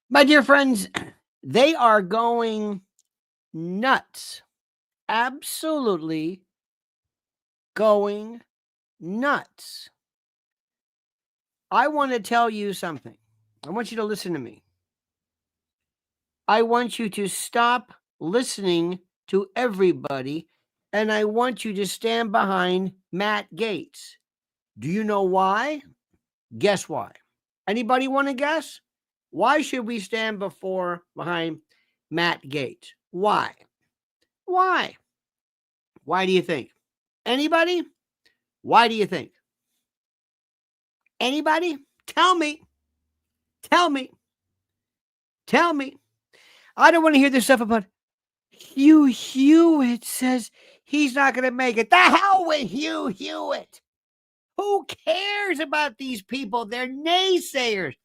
My dear friends, they are going nuts. Absolutely going nuts. I want to tell you something. I want you to listen to me. I want you to stop listening to everybody, and I want you to stand behind Matt Gaetz. Do you know why? Guess why? Anybody want to guess? Why should we stand behind Matt Gaetz? Why? Why? Why do you think? Anybody? Why do you think? Anybody? Tell me. Tell me. Tell me. I don't want to hear this stuff about Hugh Hewitt says he's not going to make it. The hell with Hugh Hewitt. Who cares about these people? They're naysayers.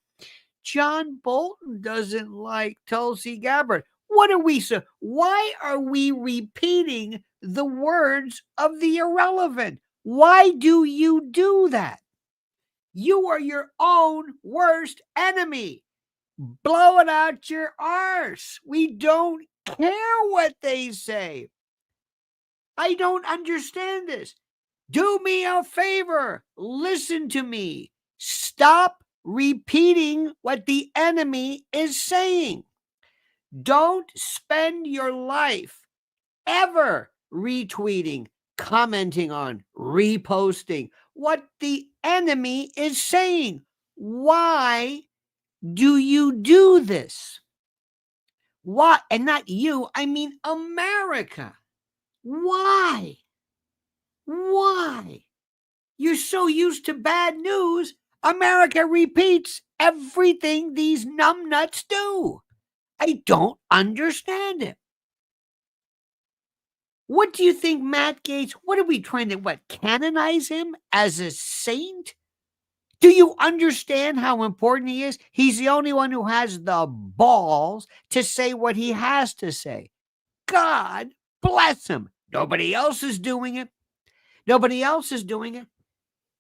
John Bolton doesn't like Tulsi Gabbard. Why are we repeating the words of the irrelevant? Why do you do that? You are your own worst enemy. Blow it out your arse. We don't care what they say. I don't understand this. Do me a favor. Listen to me. Stop repeating what the enemy is saying. Don't spend your life ever retweeting, commenting on, reposting what the enemy is saying. Why do you do this? Why? And not you, I mean America. Why? Why? You're so used to bad news, America repeats everything these numbnuts do. I don't understand it. What do you think, Matt Gaetz? What are we trying to, canonize him as a saint? Do you understand how important he is? He's the only one who has the balls to say what he has to say. God bless him. Nobody else is doing it. Nobody else is doing it.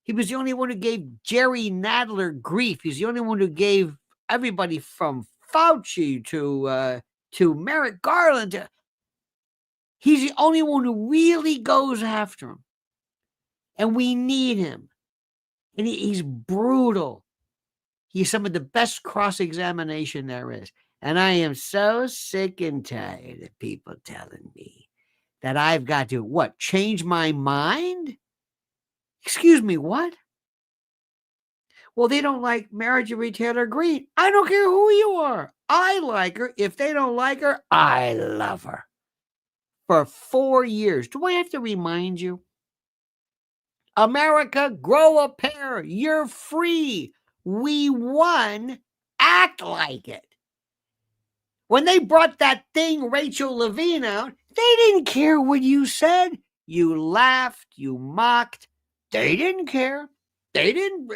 He was the only one who gave Jerry Nadler grief. He's the only one who gave everybody from Fauci to Merrick Garland. He's the only one who really goes after him. And we need him. And he's brutal. He's some of the best cross-examination there is. And I am so sick and tired of people telling me that I've got to, change my mind? Excuse me, what? Well, they don't like Marjorie Taylor Greene. I don't care who you are. I like her. If they don't like her, I love her. For 4 years. Do I have to remind you? America, grow a pair. You're free. We won. Act like it. When they brought that thing, Rachel Levine, out, they didn't care what you said. You laughed. You mocked. They didn't care. They didn't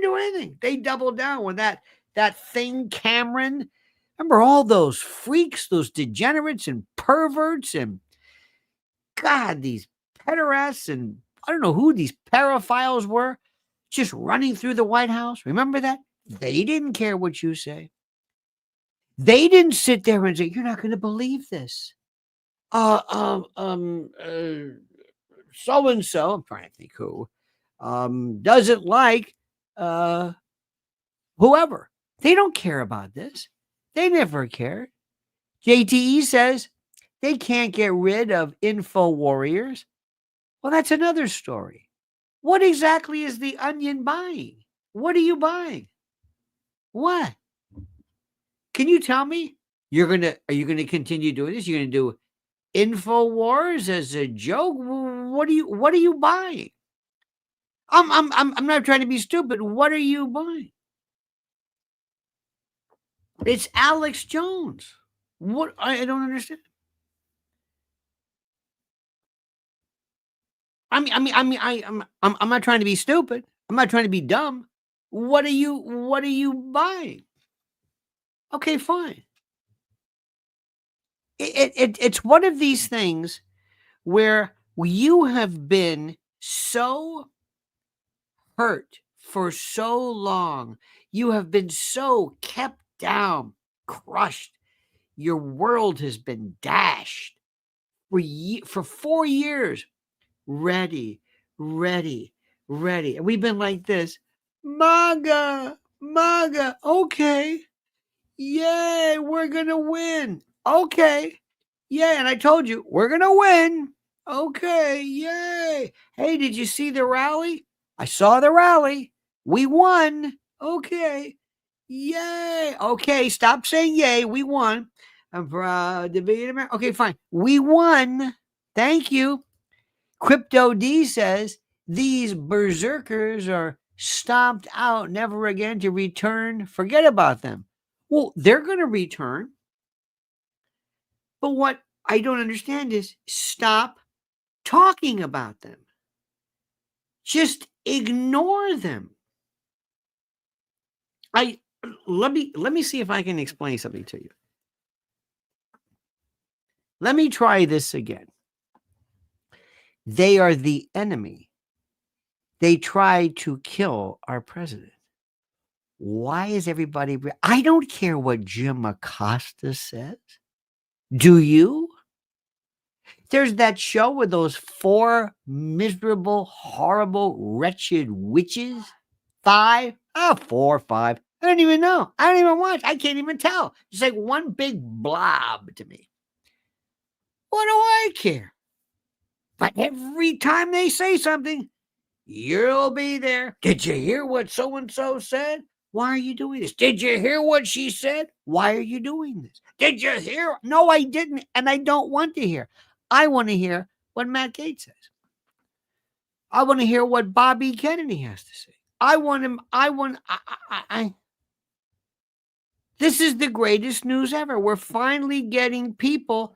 do anything. They doubled down with that thing, Cameron. Remember all those freaks, those degenerates and perverts and God, these pederasts and I don't know who these paraphiles were just running through the White House. Remember that? They didn't care what you say. They didn't sit there and say, you're not going to believe this. So-and-so, I'm trying to think who, doesn't like whoever. They don't care about this. They never cared. JTE says they can't get rid of info warriors. Well, that's another story. What exactly is the Onion buying? What are you buying? What? Can you tell me? Are you gonna continue doing this? You're gonna do info wars as a joke? What are you buying? I'm not trying to be stupid. What are you buying? It's Alex Jones. What? I don't understand. I'm not trying to be stupid. I'm not trying to be dumb. What are you buying? Okay, fine. It's one of these things where you have been so hurt for so long. You have been so kept down. crushed. Your world has been dashed for 4 years. Ready. And we've been like this. MAGA. Okay. Yay, we're going to win. Okay. Yeah, and I told you, we're going to win. Okay, yay. Hey, did you see the rally? I saw the rally. We won. Okay. Yay. Okay, stop saying yay. We won. I'm proud to be an American. Okay, fine. We won. Thank you. Crypto D says these berserkers are stomped out, never again to return. Forget about them. Well, they're going to return. But what I don't understand is stop talking about them. Just ignore them. Let me see if I can explain something to you. Let me try this again. They are the enemy. They try to kill our president. Why is everybody? I don't care what Jim Acosta says. Do you? There's that show with those 4 miserable, horrible, wretched witches. 5? 4 or 5. I don't even know. I don't even watch. I can't even tell. It's like one big blob to me. What do I care? But every time they say something, you'll be there. Did you hear what so-and-so said? Why are you doing this? Did you hear what she said? Why are you doing this? Did you hear? No, I didn't. And I don't want to hear. I want to hear what Matt Gaetz says. I want to hear what Bobby Kennedy has to say. This is the greatest news ever. We're finally getting people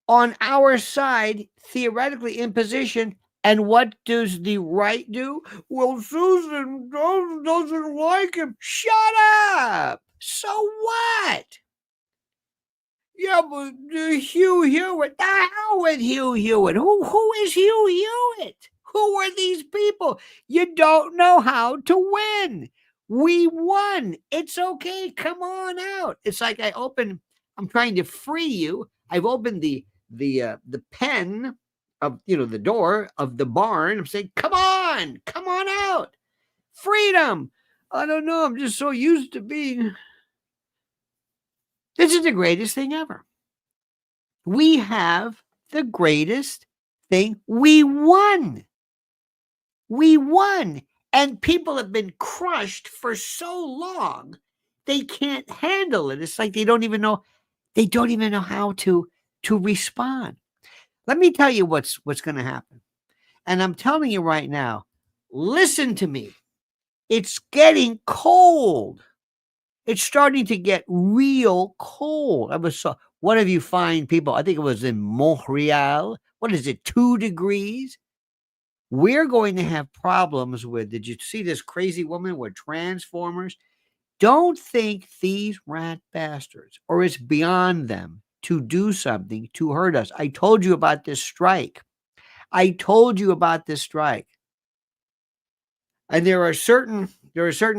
on our side, theoretically in position. And what does the right do? Well, Susan doesn't like him. Shut up. So what? Yeah, but Hugh Hewitt. The hell with Hugh Hewitt. Who is Hugh Hewitt? Who are these people? You don't know how to win. We won. It's okay. Come on out. It's like I'm trying to free you. I've opened the pen of, the door of the barn. I'm saying, come on out. Freedom. I don't know. I'm just so used to being. This is the greatest thing ever. We have the greatest thing. We won. And people have been crushed for so long, they can't handle it. It's like they don't even know how to respond. Let me tell you what's going to happen. And I'm telling you right now, listen to me. It's getting cold. It's starting to get real cold. One of you fine people, I think it was in Montreal. What is it, 2 degrees? We're going to have problems with, did you see this crazy woman with Transformers? Don't think these rat bastards, or it's beyond them, to do something to hurt us. I told you about this strike. And there are certain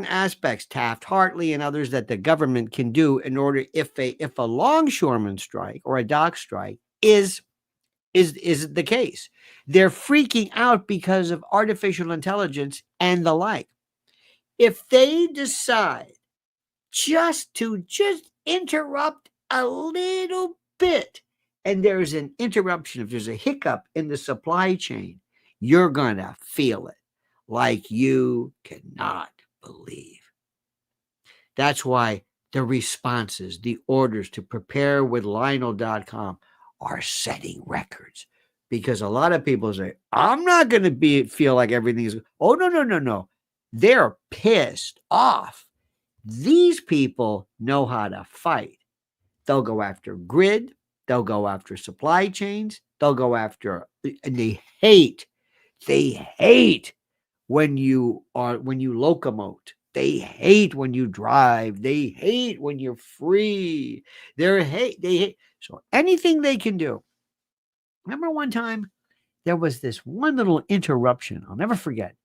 aspects, Taft-Hartley and others, that the government can do in order, if a longshoreman strike or a dock strike is the case. They're freaking out because of artificial intelligence and the like. If they decide just interrupt a little bit, and there's an interruption, if there's a hiccup in the supply chain, you're going to feel it like you cannot believe. That's why the responses, the orders to preparewithlionel.com are setting records, because a lot of people say, I'm not going to feel like everything's, oh, no. They're pissed off. These people know how to fight. They'll go after grid. They'll go after supply chains. They'll go after, and they hate when you locomote. They hate when you drive. They hate when you're free. They hate. So anything they can do. Remember one time there was this one little interruption. I'll never forget.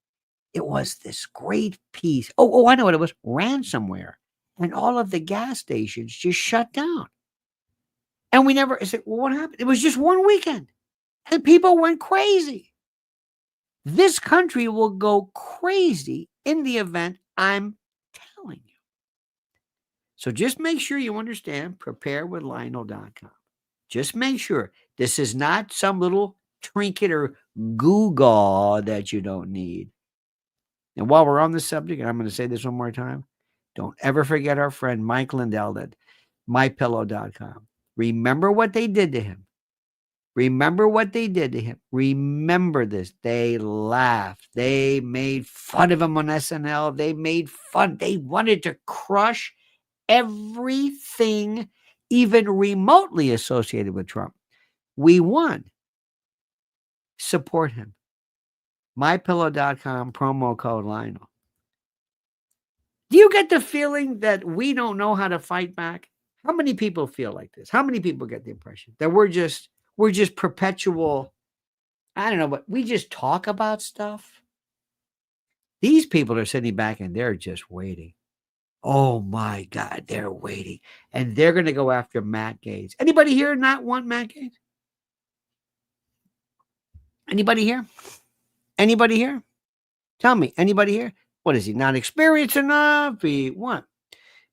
It was this great piece. Oh, I know what it was. Ransomware. and all of the gas stations just shut down. And we never said, well, what happened? It was just one weekend. And people went crazy. This country will go crazy in the event, I'm telling you. So just make sure you understand preparewithlionel.com. Just make sure this is not some little trinket or goo-gaw that you don't need. And while we're on the subject, and I'm going to say this one more time, don't ever forget our friend Mike Lindell at mypillow.com. Remember what they did to him. Remember what they did to him. Remember this. They laughed. They made fun of him on SNL. They made fun. They wanted to crush everything even remotely associated with Trump. We won. Support him. MyPillow.com, promo code Lionel. Do you get the feeling that we don't know how to fight back? How many people feel like this? How many people get the impression that we're just perpetual, I don't know, but we just talk about stuff? These people are sitting back and they're just waiting. Oh my God, they're waiting. And they're going to go after Matt Gaetz. Anybody here not want Matt Gaetz? Anybody here? Anybody here? Tell me, anybody here? What is he, not experienced enough? What?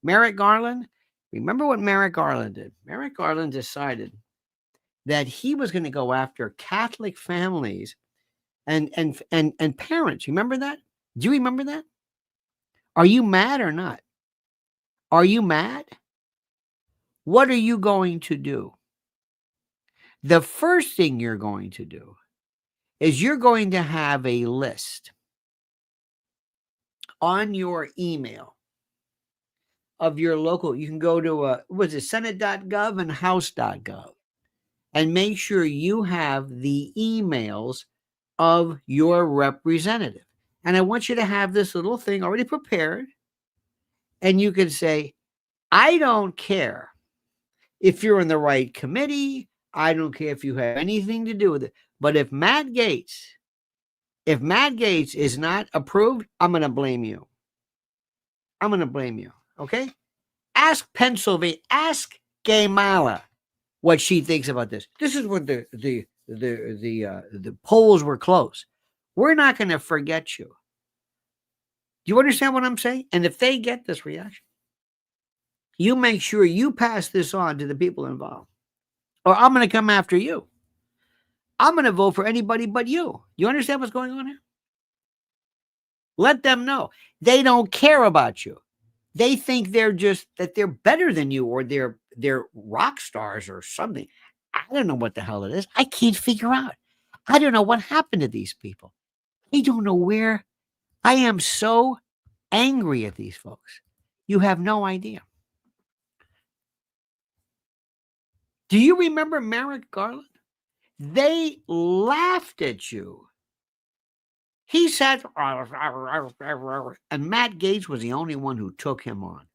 Merrick Garland? Remember what Merrick Garland did? Merrick Garland decided that he was going to go after Catholic families and parents. Remember that? Do you remember that? Are you mad or not? Are you mad? What are you going to do? The first thing you're going to do is you're going to have a list on your email of your local. You can go to Senate.gov and House.gov and make sure you have the emails of your representative. And I want you to have this little thing already prepared. And you can say, I don't care if you're in the right committee. I don't care if you have anything to do with it. But if Matt Gaetz is not approved, I'm going to blame you. I'm going to blame you. Okay? Ask Pennsylvania. Ask Gamala what she thinks about this. This is what the polls were close. We're not going to forget you. Do you understand what I'm saying? And if they get this reaction, you make sure you pass this on to the people involved, or I'm going to come after you. I'm going to vote for anybody but you. You understand what's going on here? Let them know. They don't care about you. They think that they're better than you, or they're rock stars or something. I don't know what the hell it is. I can't figure out. I don't know what happened to these people. I don't know where. I am so angry at these folks. You have no idea. Do you remember Merrick Garland? They laughed at you. He said, and Matt Gaetz was the only one who took him on.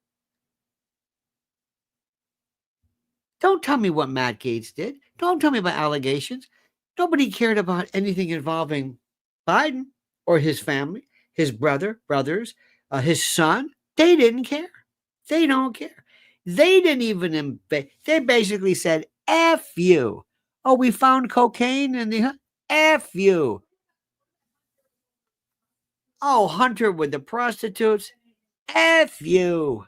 Don't tell me what Matt Gaetz did. Don't tell me about allegations. Nobody cared about anything involving Biden or his family, his brothers, his son. They didn't care. They don't care. They didn't even, they basically said, F you. Oh, we found cocaine in the, F you. Oh, Hunter with the prostitutes, F you.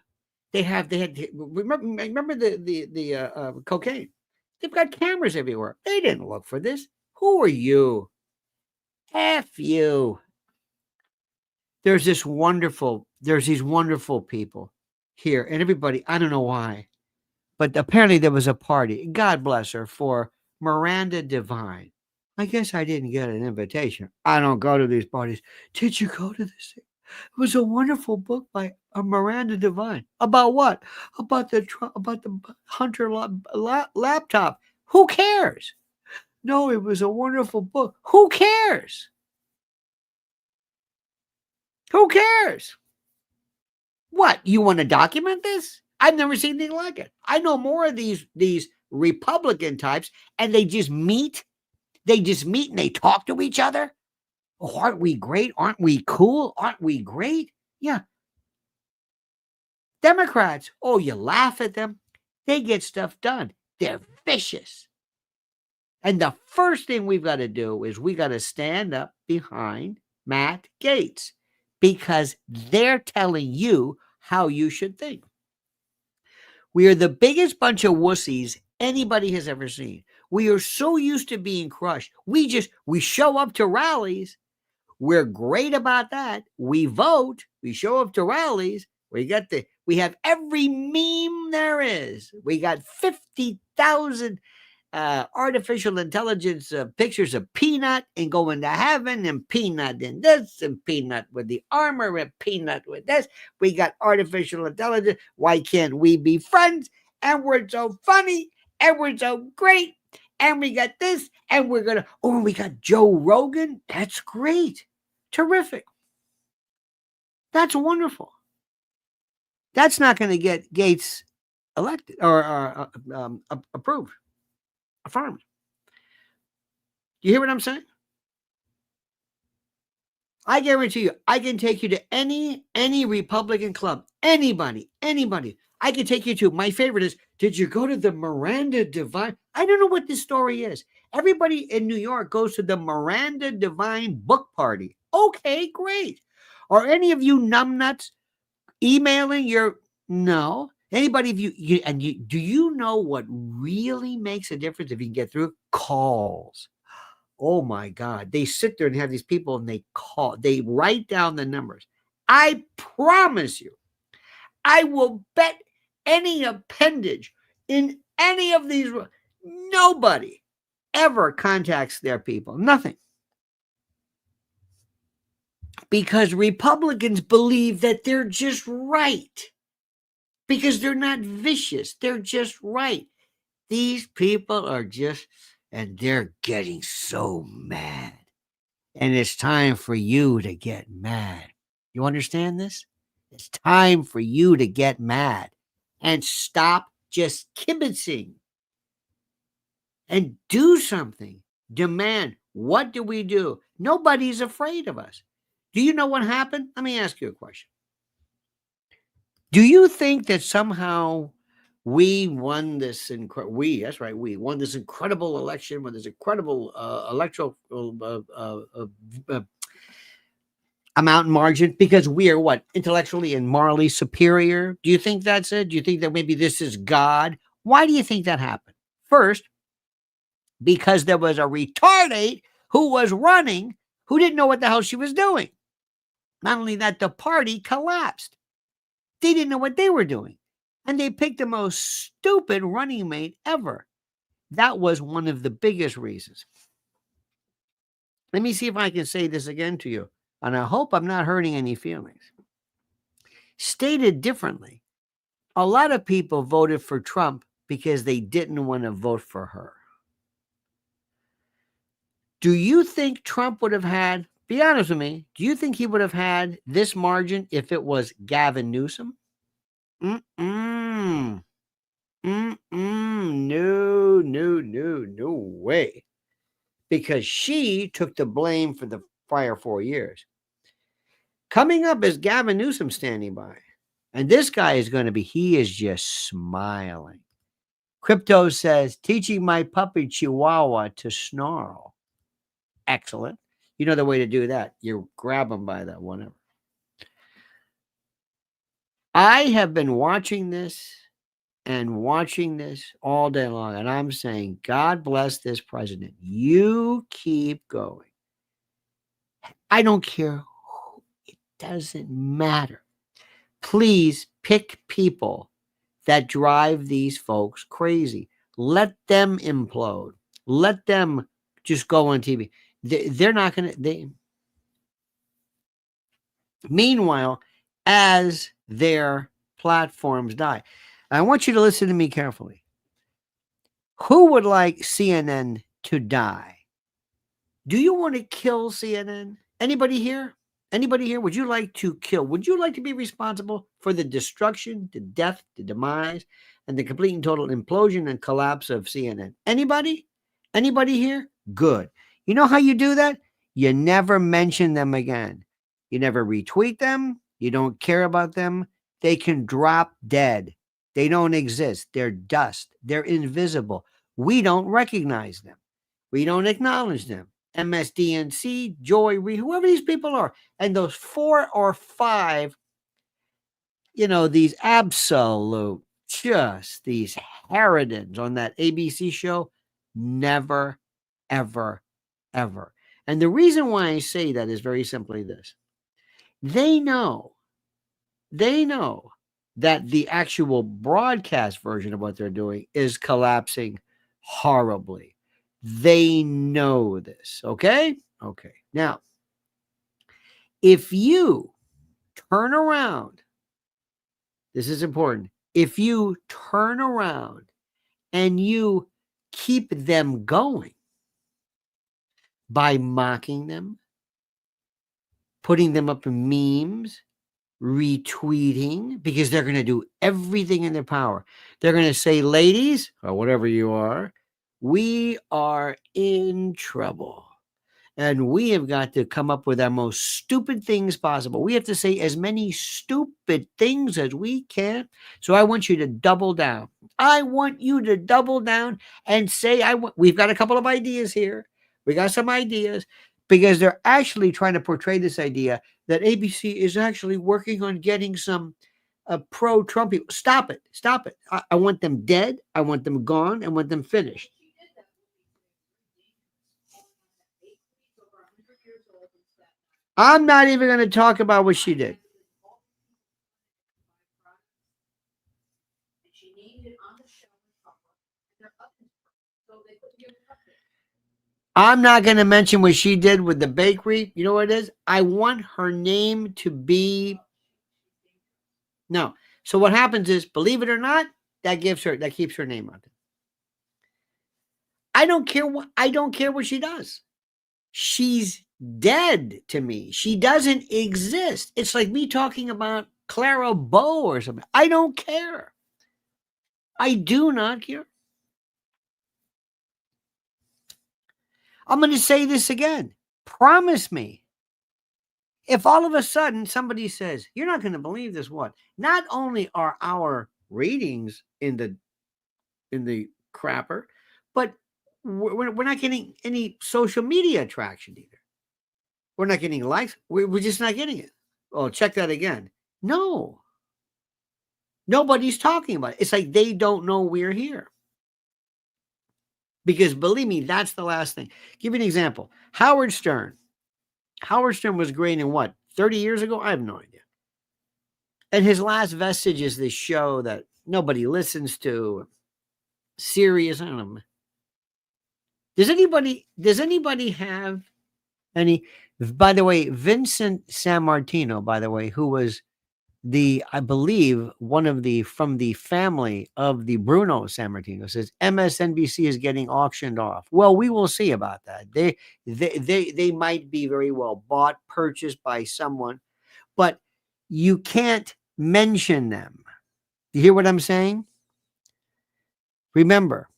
They had remember the cocaine. They've got cameras everywhere. They didn't look for this. Who are you? F you. There's these wonderful people here, and everybody, I don't know why, but apparently there was a party. God bless her, for Miranda Devine. I guess I didn't get an invitation. I don't go to these parties. Did you go to this thing? It was a wonderful book by Miranda Devine. About what? About the Hunter laptop. Who cares? No, it was a wonderful book. Who cares? Who cares? What? You want to document this? I've never seen anything like it. I know more of these Republican types, and they just meet. They just meet and they talk to each other. Oh, aren't we great? Aren't we cool? Aren't we great? Yeah. Democrats, oh, you laugh at them. They get stuff done. They're vicious. And the first thing we've got to do is we got to stand up behind Matt Gaetz because they're telling you how you should think. We are the biggest bunch of wussies anybody has ever seen. We are so used to being crushed. We show up to rallies. We're great about that. We vote. We show up to rallies. We have every meme there is. We got 50,000 artificial intelligence pictures of Peanut and going to heaven, and Peanut in this, and Peanut with the armor, and Peanut with this. We got artificial intelligence. Why can't we be friends? And we're so funny, and we're so great, and we got this, and we got Joe Rogan. That's great. Terrific. That's wonderful. That's not going to get Gaetz elected or approved. Affirmed. You hear what I'm saying? I guarantee you, I can take you to any Republican club. Anybody. I can take you to, my favorite is, did you go to the Miranda Devine? I don't know what this story is. Everybody in New York goes to the Miranda Devine book party. Okay, great. Are any of you numbnuts emailing your, no. Anybody of you do you know what really makes a difference if you can get through? Calls. Oh my God. They sit there and have these people and they write down the numbers. I promise you, I will bet any appendage in any of these, nobody ever contacts their people. Nothing. Because Republicans believe that they're just right. Because they're not vicious. They're just right. These people are just, and they're getting so mad. And it's time for you to get mad. You understand this? It's time for you to get mad and stop just kibitzing and do something. Demand. What do we do? Nobody's afraid of us. Do you know what happened? Let me ask you a question. Do you think that somehow we won this we won this incredible election with this incredible electoral amount margin because we are what? Intellectually and morally superior? Do you think that's it? Do you think that maybe this is God? Why do you think that happened? First, because there was a retardate who was running who didn't know what the hell she was doing. Not only that, the party collapsed. They didn't know what they were doing. And they picked the most stupid running mate ever. That was one of the biggest reasons. Let me see if I can say this again to you. And I hope I'm not hurting any feelings. Stated differently, a lot of people voted for Trump because they didn't want to vote for her. Do you think Trump would have had, be honest with me, do you think he would have had this margin if it was Gavin Newsom? No way. Because she took the blame for the prior 4 years. Coming up is Gavin Newsom standing by. And this guy is going to be, he is just smiling. Crypto says, teaching my puppy Chihuahua to snarl. Excellent. You know the way to do that. You grab him by that whatever. I have been watching this all day long, and I'm saying, God bless this president. You keep going. I don't care who, it doesn't matter. Please pick people that drive these folks crazy. Let them implode. Let them just go on TV. They're not going to. Meanwhile, as their platforms die, I want you to listen to me carefully. Who would like CNN to die? Do you want to kill CNN? Anybody here? Anybody here? Would you like to kill? Would you like to be responsible for the destruction, the death, the demise, and the complete and total implosion and collapse of CNN? Anybody? Anybody here? Good. You know how you do that? You never mention them again. You never retweet them. You don't care about them. they can drop dead. They don't exist. They're dust. They're invisible. We don't recognize them. We don't acknowledge them. MSDNC, Joy Reid, whoever these people are. And those 4 or 5, these absolute, just these harridans on that ABC show, never, ever, ever. And the reason why I say that is very simply this. They know that the actual broadcast version of what they're doing is collapsing horribly. They know this, okay? Okay. Now, if you turn around, this is important. If you turn around and you keep them going by mocking them, putting them up in memes, retweeting, because they're going to do everything in their power. They're going to say, ladies, or whatever you are, we are in trouble. And we have got to come up with our most stupid things possible. We have to say as many stupid things as we can. So I want you to double down. I want you to double down and say, we've got a couple of ideas here. We got some ideas, because they're actually trying to portray this idea that ABC is actually working on getting some pro-Trump people. Stop it. Stop it. I want them dead. I want them gone. I want them finished. I'm not even going to talk about what she did. I'm not going to mention what she did with the bakery. You know what it is? I want her name to be. No. So what happens is, believe it or not, that keeps her name on it. I don't care what she does. She's dead to me. She doesn't exist. It's like me talking about Clara Bow or something. I don't care. I do not care. I'm going to say this again. Promise me. If all of a sudden somebody says, you're not going to believe this, what? Not only are our ratings in the crapper, but we're not getting any social media traction either. We're not getting likes. We're just not getting it. Oh, check that again. No. Nobody's talking about it. It's like they don't know we're here. Because believe me, that's the last thing. Give you an example. Howard Stern. Howard Stern was great in what? 30 years ago? I have no idea. And his last vestige is this show that nobody listens to. Serious. I don't know. Does anybody have any? By the way, Vincent Sammartino, by the way, who was I believe from the family of the Bruno Sammartino, says MSNBC is getting auctioned off. Well, we will see about that. They might be very well bought, purchased by someone, but you can't mention them. You hear what I'm saying? Remember,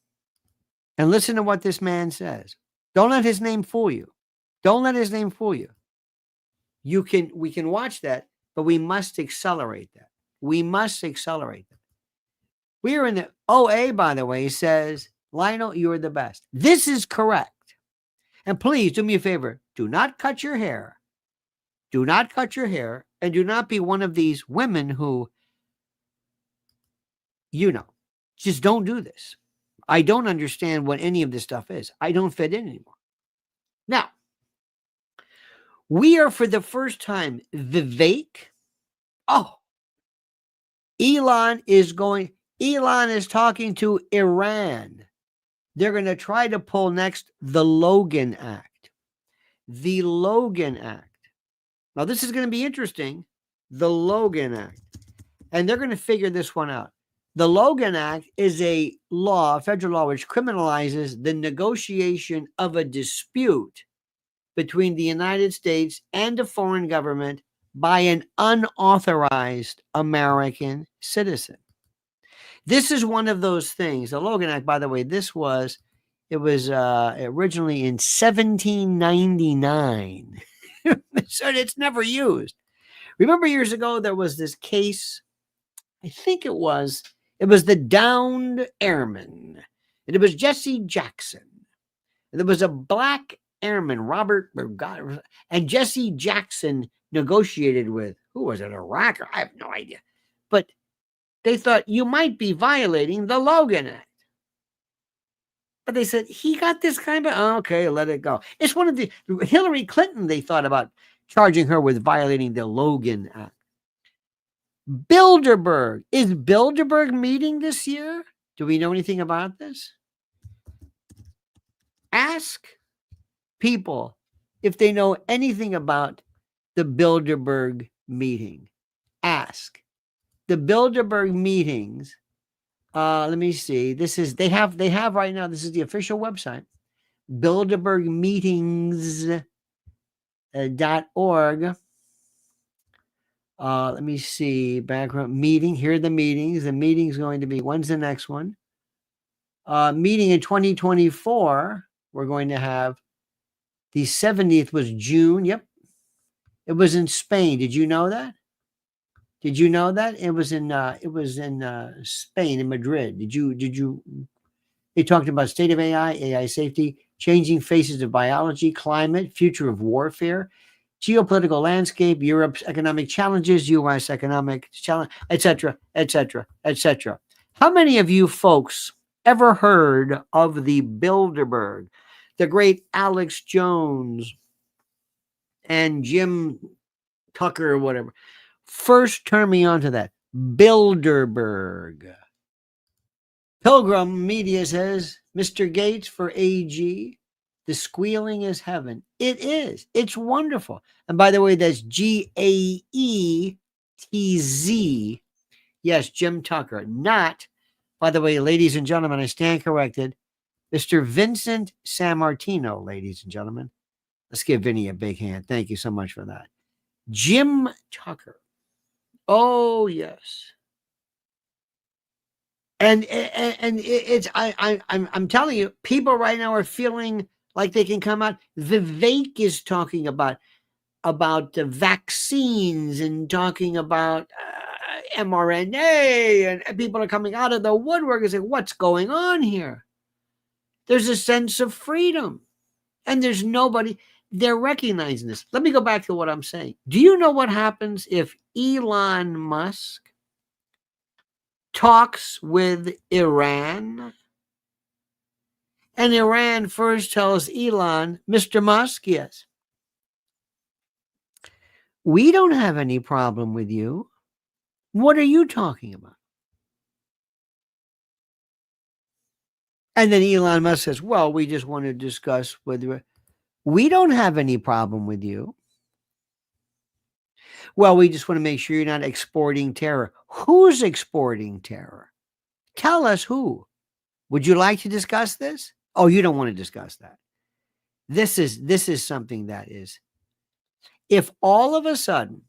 and listen to what this man says. Don't let his name fool you. Don't let his name fool you. We can watch that, but we must accelerate that. We must accelerate that. We are in the OA, by the way, says, Lionel, you are the best. This is correct. And please do me a favor. Do not cut your hair. Do not cut your hair. And do not be one of these women who, just don't do this. I don't understand what any of this stuff is. I don't fit in anymore. Now, we are for the first time Vivek. Oh, Elon is talking to Iran. They're going to try to pull next the Logan Act. The Logan Act. Now, this is going to be interesting. The Logan Act. And they're going to figure this one out. The Logan Act is a federal law, which criminalizes the negotiation of a dispute between the United States and a foreign government by an unauthorized American citizen. This is one of those things. The Logan Act, by the way, it was originally in 1799. So it's never used. Remember years ago, there was this case I think it was the downed airman. And it was Jesse Jackson. And there was a black airman, Robert, and Jesse Jackson negotiated with, who was it, Iraq? I have no idea. But they thought you might be violating the Logan Act. But they said, he got this kind of, okay, let it go. It's one of the, Hillary Clinton, they thought about charging her with violating the Logan Act. Bilderberg. Is Bilderberg meeting this year? Do we know anything about this? Ask people if they know anything about the Bilderberg meeting. Ask. The Bilderberg meetings, let me see. This is, they have right now, this is the official website, bilderbergmeetings.org. Let me see. Background meeting. Here are the meetings. The meeting's going to be, when's the next one? Meeting in 2024. We're going to have the 70th was June. Yep. It was in Spain. Did you know that? Did you know that? It was in Spain, in Madrid. Did you they talked about state of AI safety, changing faces of biology, climate, future of warfare, geopolitical landscape, Europe's economic challenges, US economic challenge, etc., etc., etc. How many of you folks ever heard of the Bilderberg, the great Alex Jones and Jim Tucker or whatever? First, turn me on to that. Bilderberg. Pilgrim Media says, Mr. Gaetz for AG. The squealing is heaven. It is. It's wonderful. And by the way, that's Gaetz. Yes, Jim Tucker. Not, by the way, ladies and gentlemen, I stand corrected, Mr. Vincent Sammartino, ladies and gentlemen. Let's give Vinny a big hand. Thank you so much for that. Jim Tucker. Oh, yes. And it's I'm telling you, people right now are feeling like they can come out. Vivek is talking about the vaccines and talking about mRNA, and people are coming out of the woodwork and saying, what's going on here? There's a sense of freedom, and there's nobody. They're recognizing this. Let me go back to what I'm saying. Do you know what happens if Elon Musk talks with Iran? And Iran first tells Elon, Mr. Musk, yes, we don't have any problem with you. What are you talking about? And then Elon Musk says, well, we just want to discuss whether we don't have any problem with you. Well, we just want to make sure you're not exporting terror. Who's exporting terror? Tell us who. Would you like to discuss this? Oh, you don't want to discuss that. This is something that is, if all of a sudden,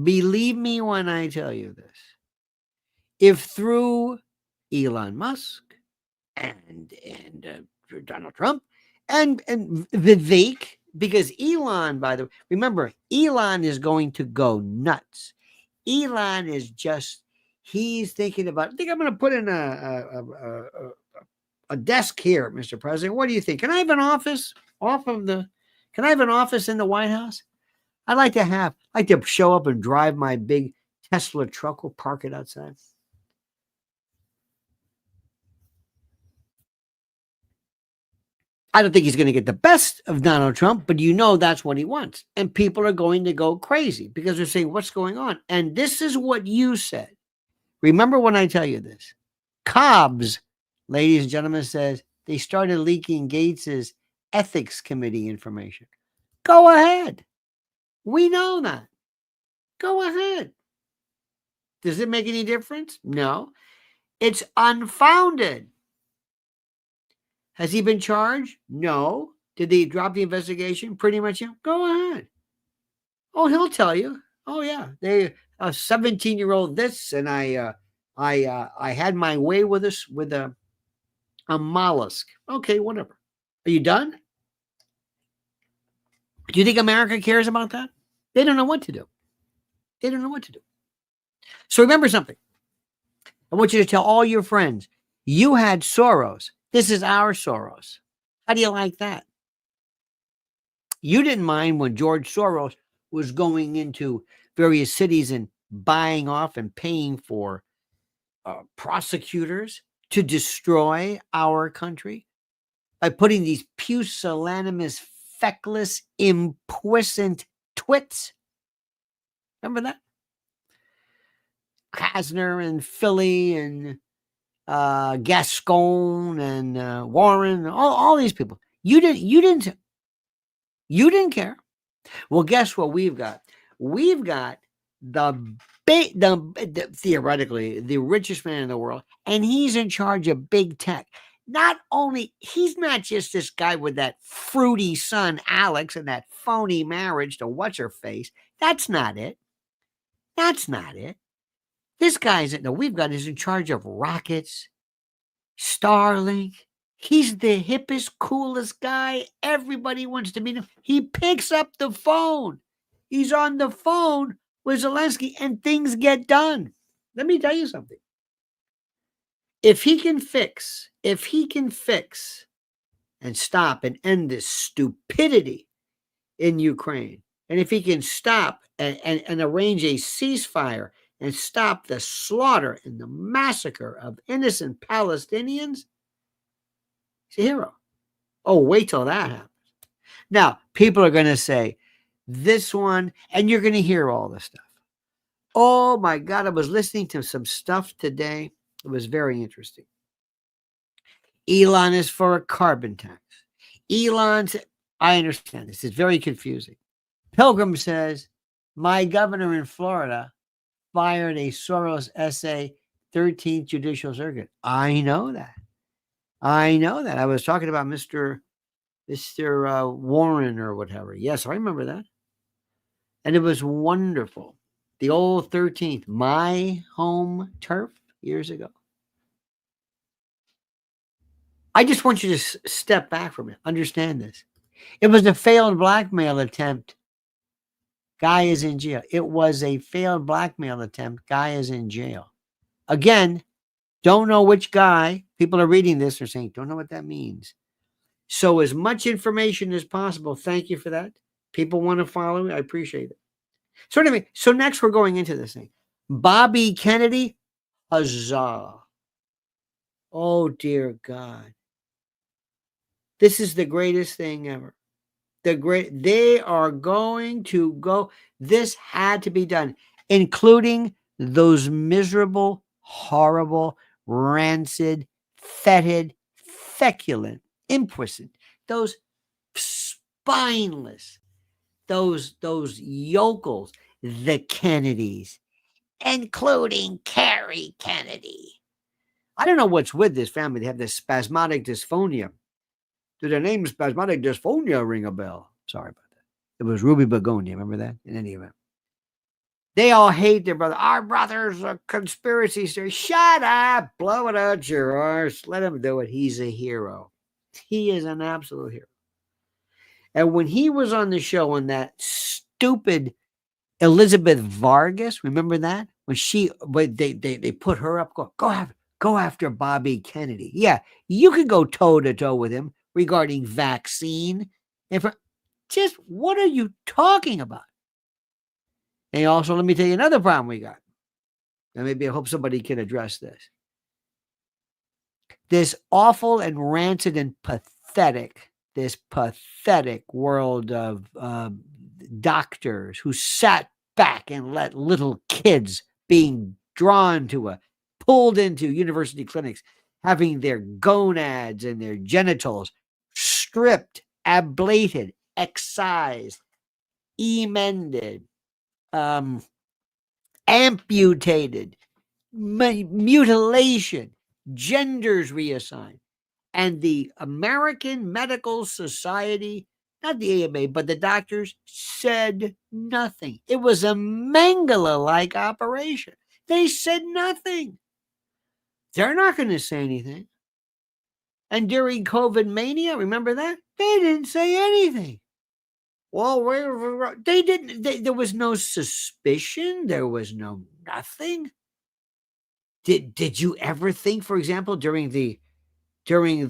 believe me when I tell you this, if through Elon Musk and Donald Trump and Vivek, because Elon, by the way, remember, Elon is going to go nuts. Elon is just, he's thinking about, I think I'm going to put in a desk here, Mr. President. What do you think? Can I have an office can I have an office in the White House? I'd like to show up and drive my big Tesla truck. We'll park it outside. I don't think he's going to get the best of Donald Trump, but that's what he wants. And people are going to go crazy because they're saying, what's going on? And this is what you said. Remember when I tell you this? Cobbs, ladies and gentlemen, says they started leaking Gaetz's ethics committee information. Go ahead. We know that. Go ahead. Does it make any difference? No. It's unfounded. Has he been charged? No. Did they drop the investigation? Pretty much, yeah. Go ahead. Oh, he'll tell you. Oh, yeah. They a 17-year-old this, and I had my way with this with a mollusk. Okay, whatever. Are you done? Do you think America cares about that? They don't know what to do. They don't know what to do. So remember something. I want you to tell all your friends, you had Soros. This is our Soros. How do you like that? You didn't mind when George Soros was going into various cities and buying off and paying for prosecutors to destroy our country by putting these pusillanimous, feckless, impuissant twits. Remember that? Kasner and Philly and Gascon and Warren, all these people. You didn't care. Well, guess what we've got? We've got theoretically the richest man in the world, and he's in charge of big tech. Not only, he's not just this guy with that fruity son, Alex, and that phony marriage to what's her face. That's not it. That's not it. This guy's we've got is in charge of rockets, Starlink. He's the hippest, coolest guy. Everybody wants to meet him. He picks up the phone. He's on the phone with Zelensky and things get done. Let me tell you something. If he can fix and stop and end this stupidity in Ukraine, and if he can stop and arrange a ceasefire and stop the slaughter and the massacre of innocent Palestinians, he's a hero. Oh, wait till that happens. Now, people are going to say this one, and you're going to hear all this stuff. Oh my God, I was listening to some stuff today. It was very interesting. Elon is for a carbon tax. I understand this. It's very confusing. Pilgrim says, my governor in Florida fired a Soros SA 13th Judicial Circuit. I know that. I was talking about Mr. Warren or whatever. Yes, I remember that. And it was wonderful. The old 13th, my home turf years ago. I just want you to step back from it. Understand this. It was a failed blackmail attempt. Guy is in jail. It was a failed blackmail attempt. Guy is in jail. Again, don't know which guy. People are reading this or saying, don't know what that means. So as much information as possible. Thank you for that. People want to follow me. I appreciate it. So anyway, so next we're going into this thing. Bobby Kennedy, huzzah. Oh, dear God. This is the greatest thing ever. They are going to go. This had to be done, including those miserable, horrible, rancid, fetid, feculent, impuissant, those spineless, those yokels, the Kennedys, including Carrie Kennedy. I don't know what's with this family. They have this spasmodic dysphonia. Did their name spasmodic dysphonia ring a bell? Sorry about that. It was Ruby Begonia. Remember that? In any event. They all hate their brother. Our brother's a conspiracy theory. Shut up. Blow it out your arse. Let him do it. He's a hero. He is an absolute hero. And when he was on the show on that stupid Elizabeth Vargas, remember that? When they put her up, go after Bobby Kennedy. Yeah, you could go toe to toe with him regarding vaccine. Just what are you talking about? And also, let me tell you another problem we got. And maybe I hope somebody can address this. This awful and rancid and pathetic world of doctors who sat back and let little kids being pulled into university clinics, having their gonads and their genitals stripped, ablated, excised, emended, amputated, mutilation, genders reassigned. And the American Medical Society, not the AMA, but the doctors said nothing. It was a Mengele-like operation. They said nothing. They're not going to say anything. And during COVID mania, remember that? They didn't say anything. Well, they didn't. There was no suspicion. There was no nothing. Did you ever think, for example, during the when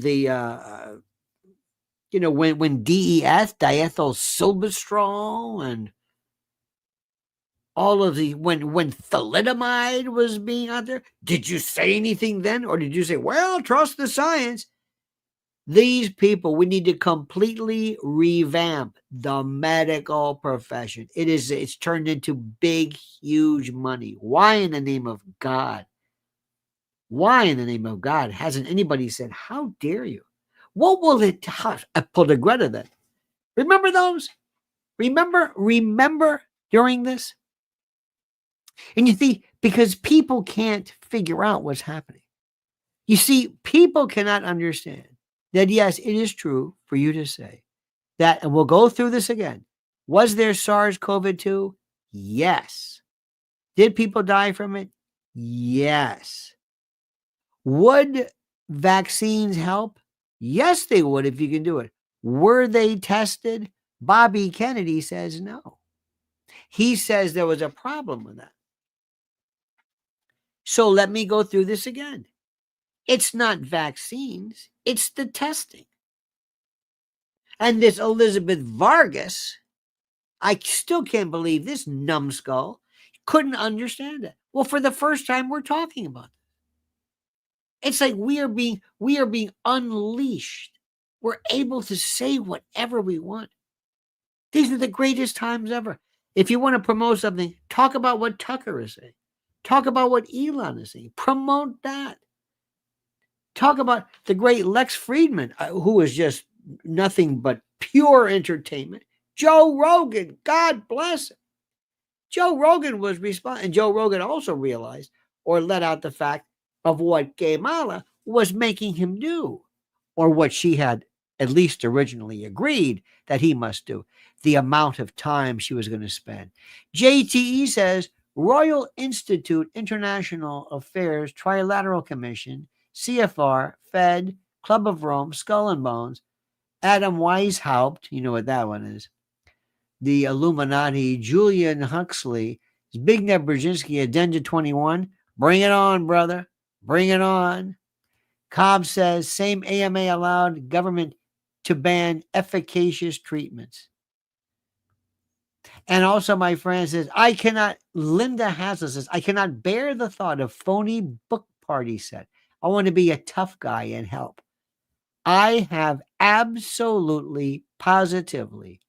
DES diethyl silbustrol and all of the when thalidomide was being out there, did you say anything then, or did you say, well, trust the science? These people, we need to completely revamp the medical profession. It's turned into big, huge money. Why in the name of God? Why in the name of God hasn't anybody said, how dare you? What will it I pulled a Greta then. Remember those? Remember during this? And you see, because people can't figure out what's happening. You see, people cannot understand that, yes, it is true for you to say that, and we'll go through this again. Was there SARS-CoV-2? Yes. Did people die from it? Yes. Would vaccines help? Yes, they would if you can do it. Were they tested? Bobby Kennedy says no. He says there was a problem with that. So let me go through this again. It's not vaccines, it's the testing. And this Elizabeth Vargas, I still can't believe this numbskull couldn't understand it. Well, for the first time, we're talking about it. It's like we are being unleashed. We're able to say whatever we want. These are the greatest times ever. If you want to promote something, talk about what Tucker is saying. Talk about what Elon is saying. Promote that. Talk about the great Lex Friedman, who is just nothing but pure entertainment. Joe Rogan, God bless him. Joe Rogan was responsible, and Joe Rogan also realized or let out the fact of what Kamala was making him do, or what she had at least originally agreed that he must do, the amount of time she was going to spend. JTE says Royal Institute International Affairs Trilateral Commission, CFR, Fed, Club of Rome, Skull and Bones, Adam Weishaupt, you know what that one is, the Illuminati, Julian Huxley, Zbigniew Brzezinski, Agenda 21. Bring it on, brother. Bring it on. Cobb says same AMA allowed government to ban efficacious treatments. And also, my friend says, Linda Hassel says, I cannot bear the thought of phony book party set. I want to be a tough guy and help. I have absolutely, positively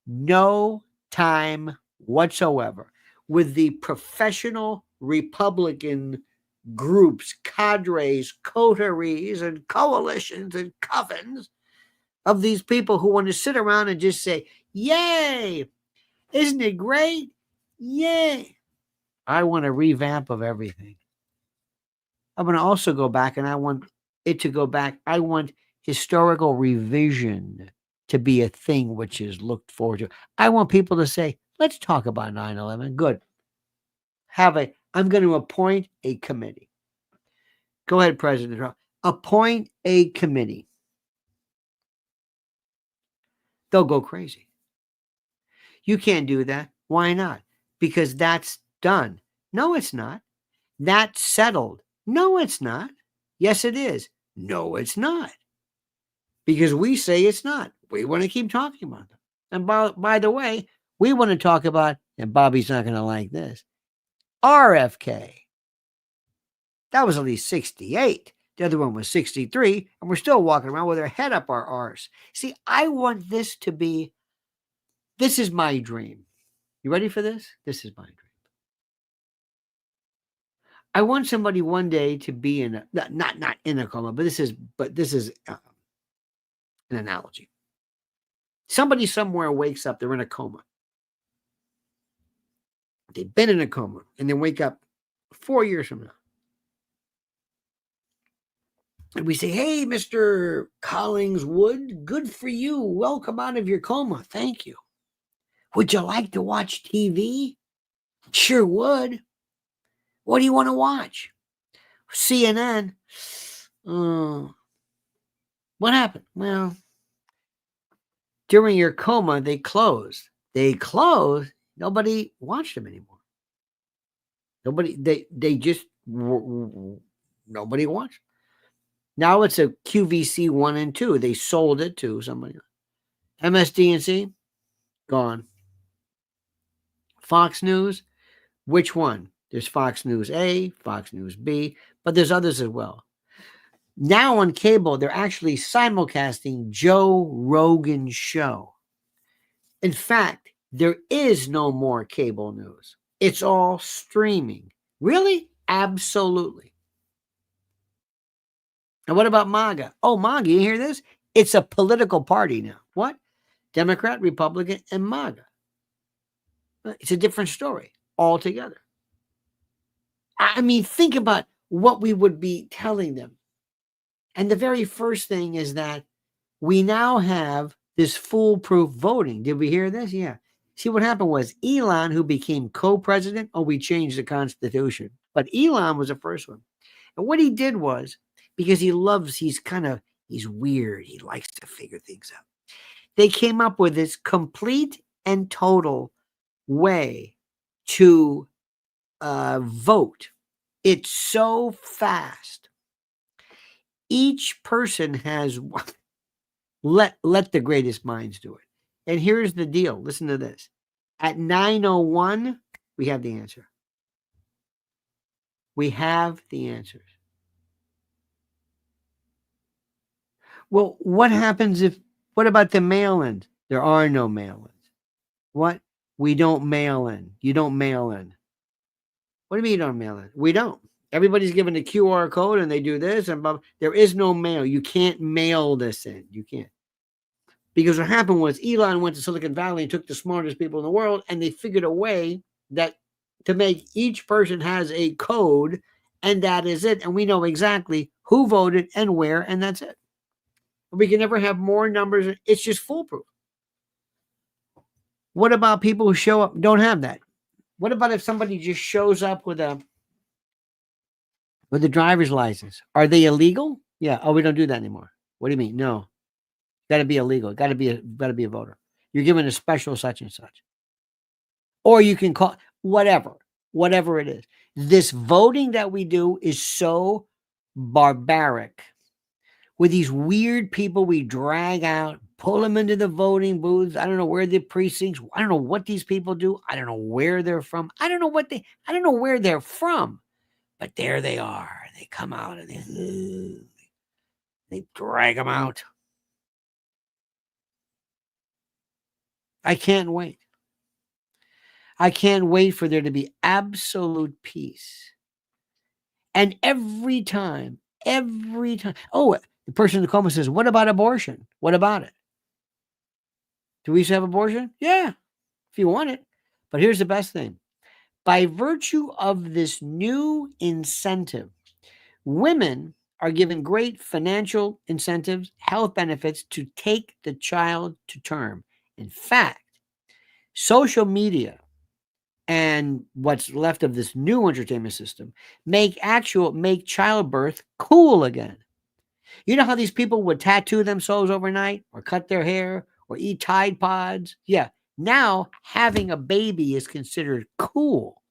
no time whatsoever with the professional Republican groups, cadres, coteries, and coalitions and covens of these people who want to sit around and just say, yay, isn't it great? Yay. I want a revamp of everything. I'm going to also go back, and I want it to go back. I want historical revision to be a thing which is looked forward to. I want people to say, let's talk about 9/11. Good. I'm going to appoint a committee. Go ahead, President Trump. Appoint a committee. They'll go crazy. You can't do that. Why not? Because that's done. No, it's not. That's settled. No, it's not. Yes, it is. No, it's not. Because we say it's not. We want to keep talking about them. And by the way, we want to talk about, and Bobby's not going to like this, RFK. That was at least 68. The other one was 63. And we're still walking around with our head up our arse. See, I want this to be, this is my dream. You ready for this? This is my dream. I want somebody one day to be in not in a coma, but this is an analogy. Somebody somewhere wakes up, they're in a coma. They've been in a coma and then wake up 4 years from now. And we say, hey, Mr. Collingswood, good for you. Welcome out of your coma. Thank you. Would you like to watch TV? Sure would. What do you want to watch? CNN. What happened? Well, During your coma, they closed. They closed. Nobody watched them anymore. They just, nobody watched. Now it's a QVC 1 and 2. They sold it to somebody else. MSDNC, gone. Fox News, which one? There's Fox News A, Fox News B, but there's others as well. Now on cable, they're actually simulcasting Joe Rogan's show. In fact, there is no more cable news. It's all streaming. Really? Absolutely. And what about MAGA? Oh, MAGA, you hear this? It's a political party now. What? Democrat, Republican, and MAGA. It's a different story altogether. I mean, think about what we would be telling them. And the very first thing is that we now have this foolproof voting. Did we hear this? Yeah. See, what happened was Elon, who became co-president, we changed the Constitution. But Elon was the first one. And what he did was, because he's weird. He likes to figure things out. They came up with this complete and total way to vote. It's so fast. Each person has let the greatest minds do it. And here's the deal. Listen to this. At 9:01, we have the answer. We have the answers. Well, what about the mail-ins? There are no mail-ins. What? We don't mail in. You don't mail in. What do you mean you don't mail in? We don't. Everybody's given a QR code and they do this and blah. There is no mail. You can't mail this in. You can't. Because what happened was Elon went to Silicon Valley and took the smartest people in the world, and they figured a way that to make each person has a code, and that is it. And we know exactly who voted and where, and that's it. We can never have more numbers. It's just foolproof. What about people who show up? Don't have that. What about if somebody just shows up with a driver's license? Are they illegal? Yeah. Oh, we don't do that anymore. What do you mean? No. Got to be illegal. Got to be a voter. You're given a special such and such. Or you can call whatever it is. This voting that we do is so barbaric. With these weird people we drag out, pull them into the voting booths. I don't know where the precincts. I don't know what these people do. I don't know where they're from. I don't know where they're from. But there they are. They come out and they drag them out. I can't wait. I can't wait for there to be absolute peace. And every time, oh, the person in the comment says, what about abortion? What about it? Do we used to have abortion? Yeah, if you want it. But here's the best thing. By virtue of this new incentive, women are given great financial incentives, health benefits to take the child to term. In fact, social media and what's left of this new entertainment system make childbirth cool again. You know how these people would tattoo themselves overnight or cut their hair or eat Tide Pods? Yeah. Now having a baby is considered cool.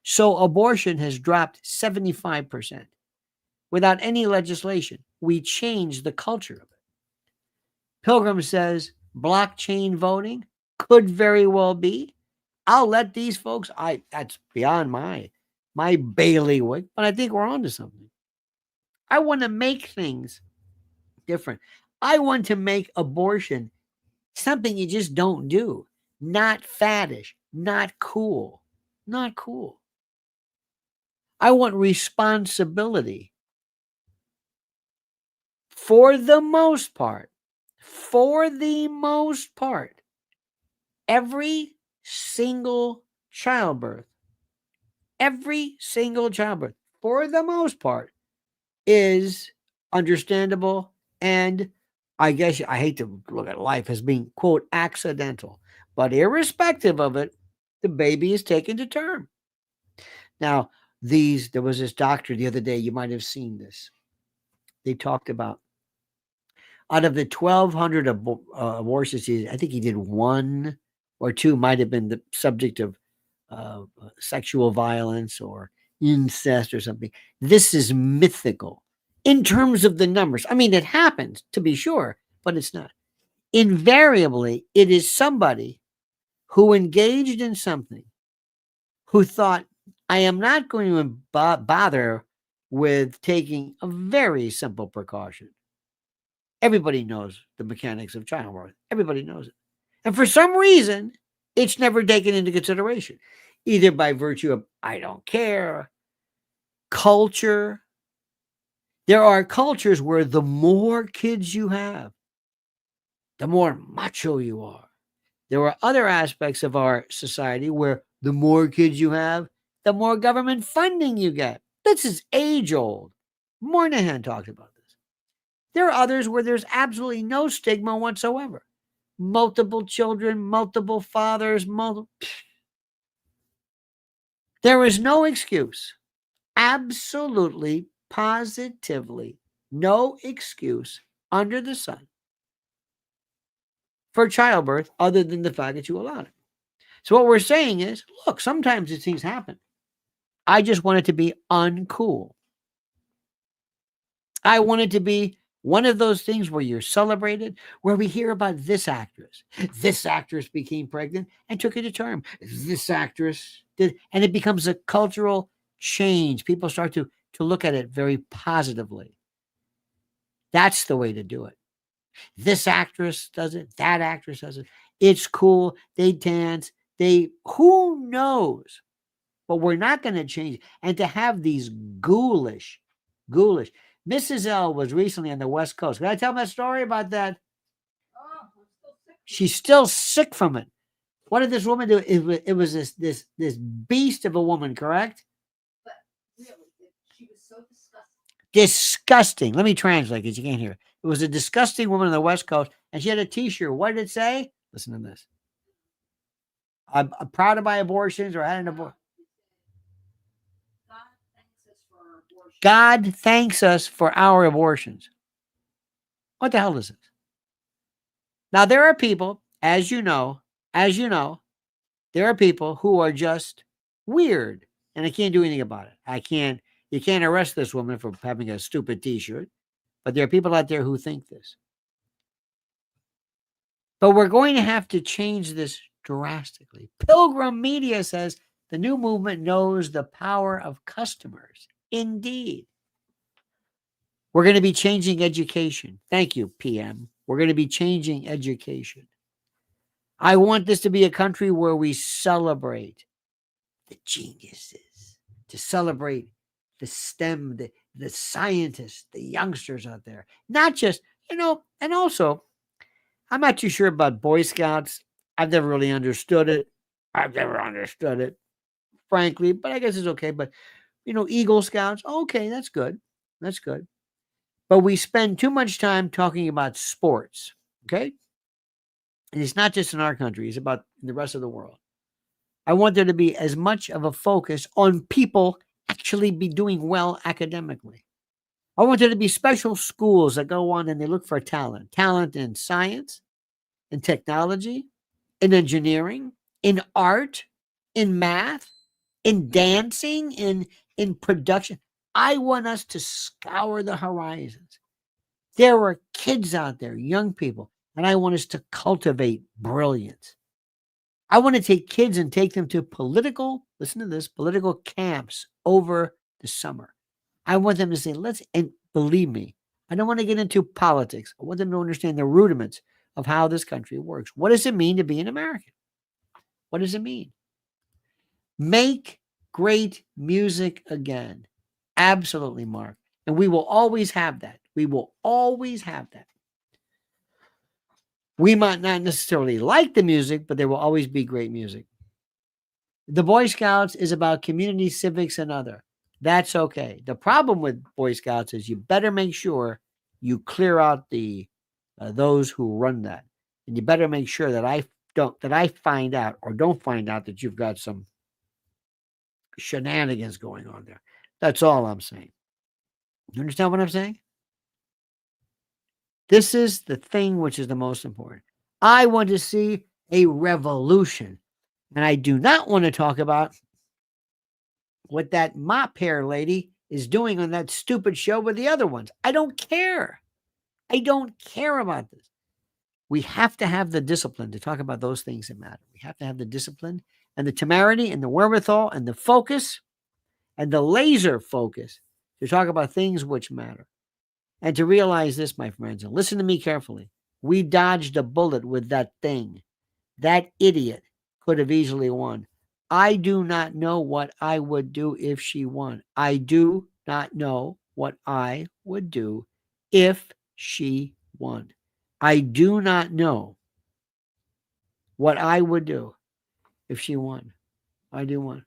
So abortion has dropped 75% without any legislation. We changed the culture of it. Pilgrim says blockchain voting could very well be. I'll let these folks, that's beyond my bailiwick, but I think we're onto something. I want to make things different. I want to make abortion something you just don't do. Not faddish, not cool. Not cool. I want responsibility. For the most part, every single childbirth, for the most part, is understandable. And I guess I hate to look at life as being, quote, accidental. But irrespective of it, the baby is taken to term. Now, there was this doctor the other day, you might have seen this. They talked about Out of the 1,200 abortions, I think he did 1 or 2 might have been the subject of sexual violence or incest or something. This is mythical in terms of the numbers. I mean, it happens to be sure, but it's not. Invariably, it is somebody who engaged in something who thought, I am not going to bother with taking a very simple precaution. Everybody knows the mechanics of childbirth. Everybody knows it. And for some reason, it's never taken into consideration, either by virtue of, I don't care, culture. There are cultures where the more kids you have, the more macho you are. There are other aspects of our society where the more kids you have, the more government funding you get. This is age old. Moynihan talked about this. There are others where there's absolutely no stigma whatsoever. Multiple children, multiple fathers, There is no excuse. Absolutely, positively, no excuse under the sun for childbirth other than the fact that you allowed it. So what we're saying is, look, sometimes these things happen. I just want it to be uncool. I want it to be one of those things where you're celebrated, where we hear about this actress. This actress became pregnant and took it to term. This actress did, and it becomes a cultural change. People start to look at it very positively. That's the way to do it. This actress does it. That actress does it. It's cool. They dance. Who knows? But we're not going to change. And to have these ghoulish. Mrs. L was recently on the West Coast. Can I tell that story about that? She's still sick from it. What did this woman do? It was this beast of a woman, correct? But really, she was so disgusting. Disgusting. Let me translate because you can't hear it. It was a disgusting woman on the West Coast, and she had a T-shirt. What did it say? Listen to this. I'm proud of my abortions, or I had an abortion. God thanks us for our abortions. What the hell is this? Now, there are people, as you know, there are people who are just weird, and I can't do anything about it. You can't arrest this woman for having a stupid T-shirt, but there are people out there who think this. But we're going to have to change this drastically. Pilgrim Media says the new movement knows the power of customers. Indeed. We're going to be changing education. Thank you, PM. We're going to be changing education. I want this to be a country where we celebrate the geniuses, to celebrate the STEM, the scientists, the youngsters out there. Not just, and also, I'm not too sure about Boy Scouts. I've never really understood it. Frankly, but I guess it's okay. But, Eagle Scouts, okay, that's good. That's good. But we spend too much time talking about sports, okay? And it's not just in our country, it's about the rest of the world. I want there to be as much of a focus on people actually be doing well academically. I want there to be special schools that go on and they look for talent in science, in technology, in engineering, in art, in math, in dancing, in production. I want us to scour the horizons. There are kids out there, young people, and I want us to cultivate brilliance. I want to take kids and take them to political camps over the summer. I want them to say, and believe me, I don't want to get into politics. I want them to understand the rudiments of how this country works. What does it mean to be an American? What does it mean? Make great music again. Absolutely, Mark. And we will always have that. We will always have that. We might not necessarily like the music, but there will always be great music. The Boy Scouts is about community civics and other. That's okay. The problem with Boy Scouts is you better make sure you clear out the those who run that, and you better make sure that I find out or don't find out that you've got some shenanigans going on there. That's all I'm saying. You understand what I'm saying? This is the thing which is the most important. I want to see a revolution. And I do not want to talk about what that mop hair lady is doing on that stupid show with the other ones. I don't care. I don't care about this. We have to have the discipline to talk about those things that matter. We have to have the discipline and the temerity and the wherewithal and the focus and the laser focus to talk about things which matter. And to realize this, my friends, and listen to me carefully. We dodged a bullet with that thing. That idiot could have easily won. I do not know what I would do if she won. I do not know what I would do if she won. I do not know what I would do if she won. I do want.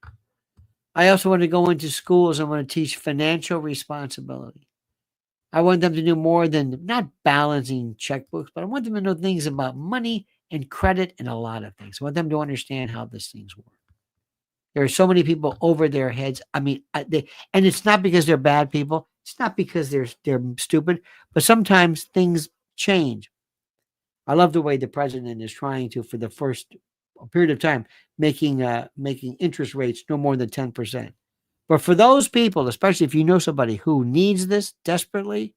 I also want to go into schools. I want to teach financial responsibility. I want them to do more than not balancing checkbooks, but I want them to know things about money and credit and a lot of things. I want them to understand how these things work. There are so many people over their heads. I mean, and it's not because they're bad people. It's not because they're stupid, but sometimes things change. I love the way the president is trying to, for the first period of time, making interest rates no more than 10%. But for those people, especially if you know somebody who needs this desperately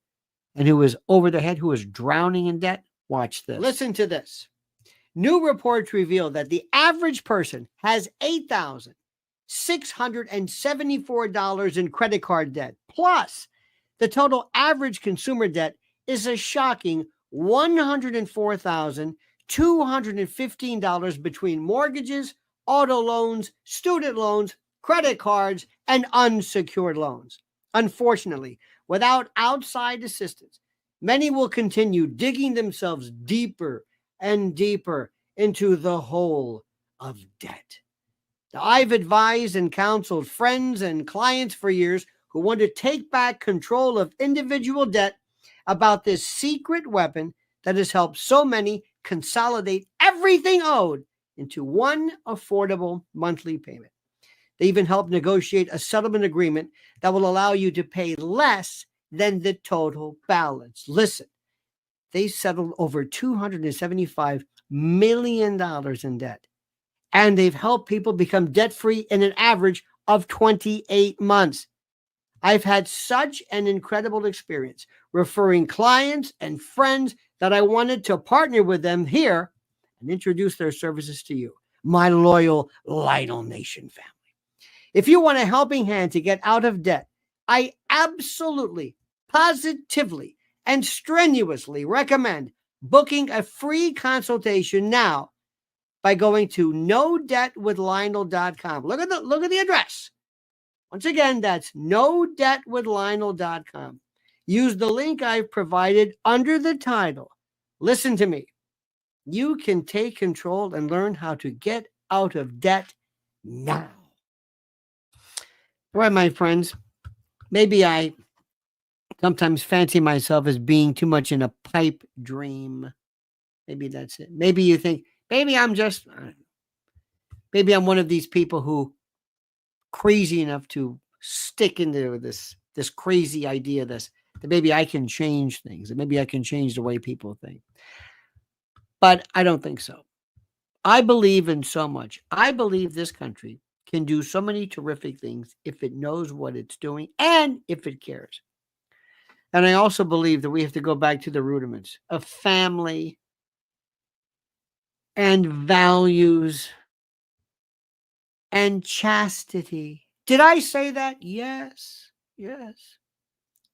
and who is over their head, who is drowning in debt, watch this. Listen to this. New reports reveal that the average person has $8,674 in credit card debt. Plus, the total average consumer debt is a shocking $104,215 between mortgages, auto loans, student loans, credit cards, and unsecured loans. Unfortunately, without outside assistance, many will continue digging themselves deeper and deeper into the hole of debt. I've advised and counseled friends and clients for years who want to take back control of individual debt about this secret weapon that has helped so many consolidate everything owed into one affordable monthly payment. They even helped negotiate a settlement agreement that will allow you to pay less than the total balance. Listen, they settled over $275 million in debt, and they've helped people become debt-free in an average of 28 months. I've had such an incredible experience referring clients and friends that I wanted to partner with them here and introduce their services to you, my loyal Lionel Nation family. If you want a helping hand to get out of debt, I absolutely, positively, and strenuously recommend booking a free consultation now by going to nodebtwithlionel.com. Look at the address. Once again, that's nodebtwithlionel.com. Use the link I've provided under the title. Listen to me. You can take control and learn how to get out of debt now. All right, my friends, maybe I sometimes fancy myself as being too much in a pipe dream. Maybe that's it. Maybe you think, maybe I'm one of these people who crazy enough to stick into this crazy idea, that maybe I can change things, that maybe I can change the way people think. But I don't think so. I believe in so much. I believe this country can do so many terrific things if it knows what it's doing and if it cares. And I also believe that we have to go back to the rudiments of family and values and chastity. Did I say that? Yes.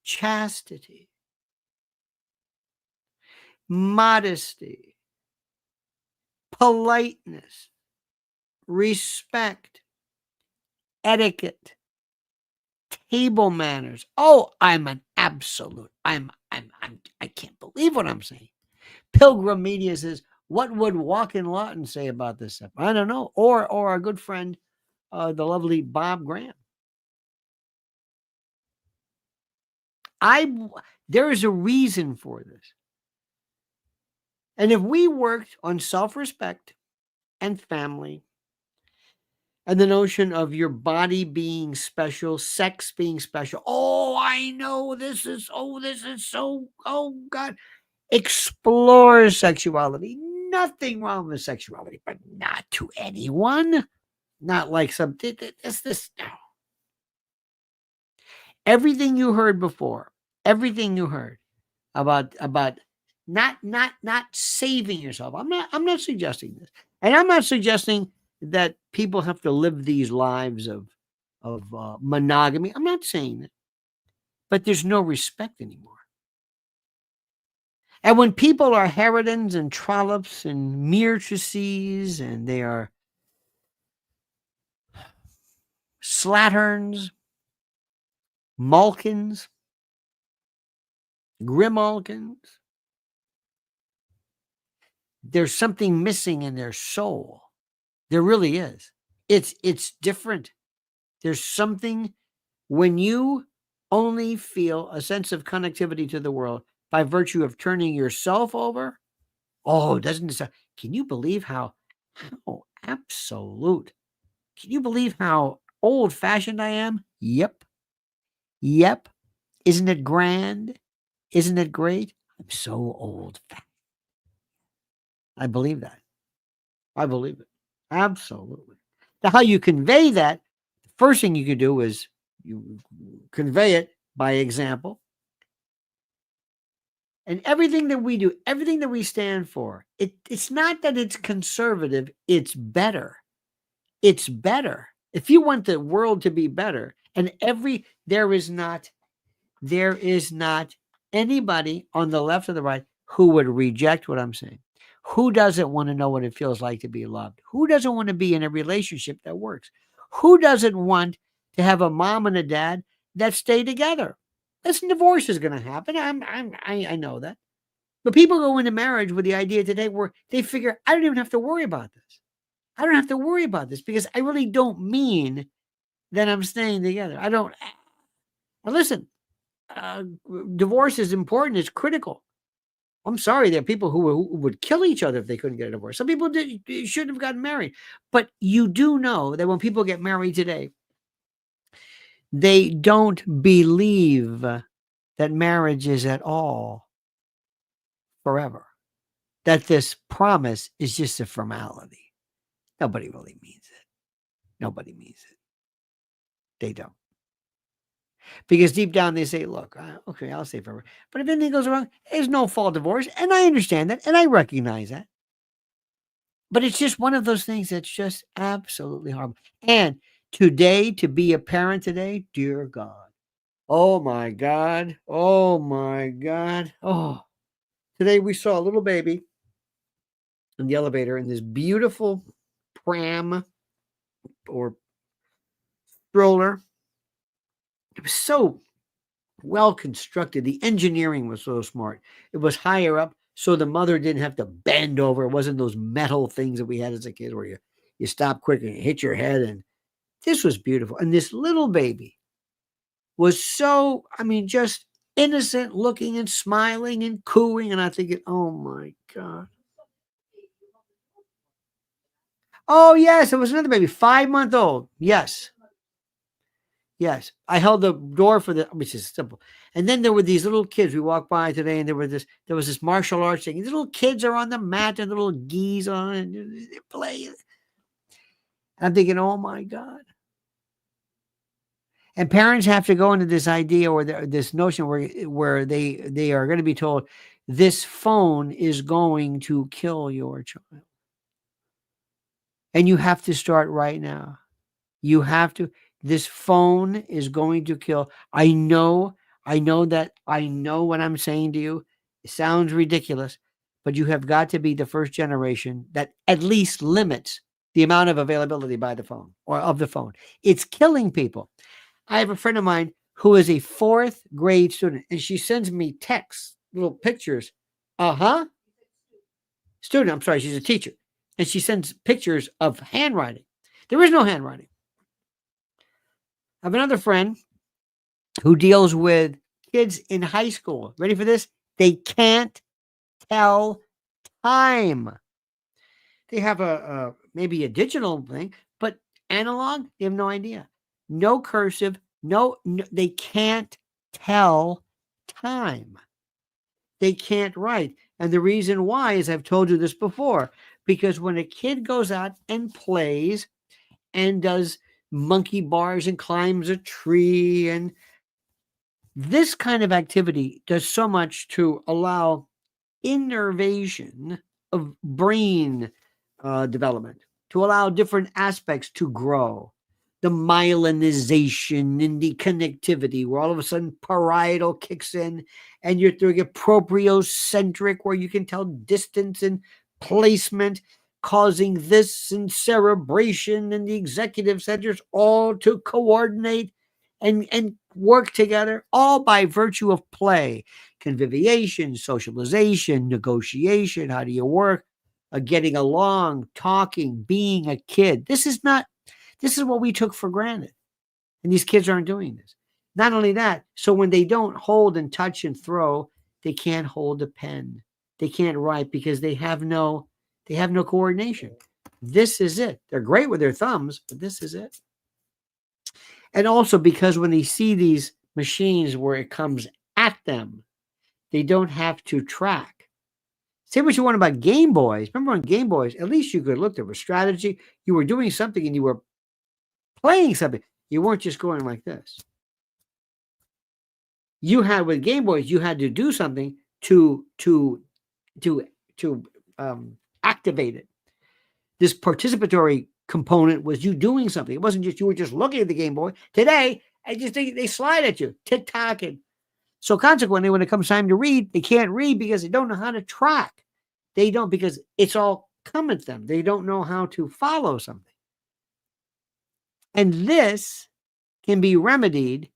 Chastity, modesty, politeness, respect, etiquette, table manners. Oh, I'm an absolute. I can't believe what I'm saying. Pilgrim Media says, what would Walkin' Lawton say about this stuff? I don't know. Or our good friend, the lovely Bob Graham. There is a reason for this. And if we worked on self-respect and family and the notion of your body being special, sex being special. Oh, I know this is so, oh God. Explore sexuality. Nothing wrong with sexuality, but not to anyone. Not like some this. No. Everything you heard before, everything you heard about not saving yourself. I'm not suggesting this, and I'm not suggesting that people have to live these lives of monogamy. I'm not saying that, but there's no respect anymore. And when people are harridans and trollops and meretrices, and they are slatterns, malkins, grimalkins, there's something missing in their soul. There really is. It's different. There's something when you only feel a sense of connectivity to the world by virtue of turning yourself over. Oh, doesn't it? Can you believe how absolute? Can you believe how old-fashioned I am? Yep. Yep. Isn't it grand? Isn't it great? I'm so old-fashioned. I believe that. I believe it. Absolutely. Now, how you convey that, the first thing you can do is you convey it by example. And everything that we do, everything that we stand for, it's not that it's conservative, it's better. It's better. If you want the world to be better, and there is not anybody on the left or the right who would reject what I'm saying. Who doesn't want to know what it feels like to be loved? Who doesn't want to be in a relationship that works? Who doesn't want to have a mom and a dad that stay together? Listen, divorce is going to happen. I know that. But people go into marriage with the idea today where they figure, I don't even have to worry about this. I don't have to worry about this because I really don't mean that I'm staying together. I don't. And listen, divorce is important. It's critical. I'm sorry, there are people who would kill each other if they couldn't get a divorce. Some people shouldn't have gotten married. But you do know that when people get married today, they don't believe that marriage is at all forever. That this promise is just a formality. Nobody really means it. Nobody means it. They don't. Because deep down they say, look, okay, I'll stay forever. But if anything goes wrong, there's no fault divorce. And I understand that. And I recognize that. But it's just one of those things that's just absolutely horrible. And today, to be a parent today, dear God. Oh my God. Oh my God. Oh, today we saw a little baby in the elevator in this beautiful pram or stroller. It was so well constructed. The engineering was so smart. It was higher up, so the mother didn't have to bend over. It wasn't those metal things that we had as a kid where you stop quick and hit your head. And this was beautiful. And this little baby was so, just innocent looking and smiling and cooing. And I'm thinking, oh my God. Oh, yes, it was another baby, 5-month old. Yes. Yes. I held the door for which is simple. And then there were these little kids. We walked by today and there was this martial arts thing. These little kids are on the mat and the little geese on it. They're playing. I'm thinking, oh my God. And parents have to go into this idea or this notion where they are going to be told this phone is going to kill your child. And you have to start right now. You have to. This phone is going to kill. I know what I'm saying to you. It sounds ridiculous, but you have got to be the first generation that at least limits the amount of availability by the phone or of the phone. It's killing people. I have a friend of mine who is a 4th grade student, and she sends me texts, little pictures. Student, I'm sorry, she's a teacher. And she sends pictures of handwriting. There is no handwriting. I have another friend who deals with kids in high school. Ready for this? They can't tell time. They have maybe a digital thing, but analog, they have no idea. No cursive, no, they can't tell time. They can't write. And the reason why is I've told you this before, because when a kid goes out and plays and does monkey bars and climbs a tree, and this kind of activity does so much to allow innervation of brain development, to allow different aspects to grow. The myelinization and the connectivity, where all of a sudden parietal kicks in and you're doing a propriocentric, where you can tell distance and placement, causing this and cerebration and the executive centers all to coordinate and work together, all by virtue of play, conviviation, socialization, negotiation. How do you work? Getting along, talking, being a kid. This is what we took for granted. And these kids aren't doing this. Not only that, so when they don't hold and touch and throw, they can't hold a pen. They can't write because they have no coordination. This is it. They're great with their thumbs, but this is it. And also because when they see these machines where it comes at them, they don't have to track. Say what you want about Game Boys. Remember on Game Boys, at least you could look, there was strategy. You were doing something and you were playing something. You weren't just going like this. You had, with Game Boys, you had to do something to activate it. This participatory component was you doing something. It wasn't just you were just looking at the Game Boy. Today, they slide at you, tick-tocking. So consequently, when it comes time to read, they can't read because they don't know how to track. They don't, because it's all come at them. They don't know how to follow something. And this can be remedied